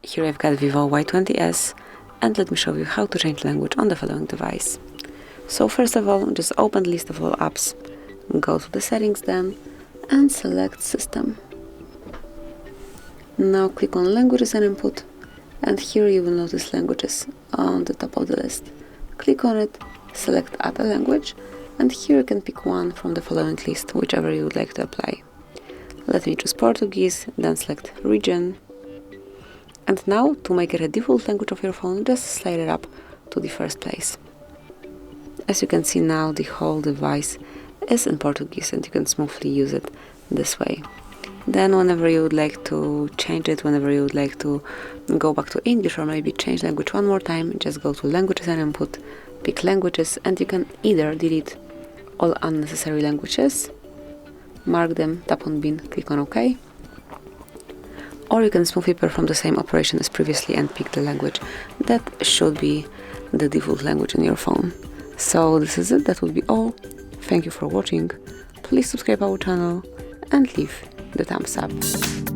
Here I've got VIVO Y20s, and let me show you how to change language on the following device. So first of all, just open the list of all apps, go to the settings then, and select System. Now click on Languages and Input, and here you will notice languages on the top of the list. Click on it, select Add a language, and here you can pick one from the following list, whichever you would like to apply. Let me choose Portuguese, then select Region. And now, to make it a default language of your phone, just slide it up to the first place. As you can see now, the whole device is in Portuguese and you can smoothly use it this way. Then whenever you would like to change it, whenever you would like to go back to English or maybe change language one more time, just go to Languages and Input, pick Languages, and you can either delete all unnecessary languages, mark them, tap on bin, click on OK, or you can smoothly perform the same operation as previously and pick the language that should be the default language in your phone. So this is it, that would be all. Thank you for watching. Please subscribe our channel and leave the thumbs up.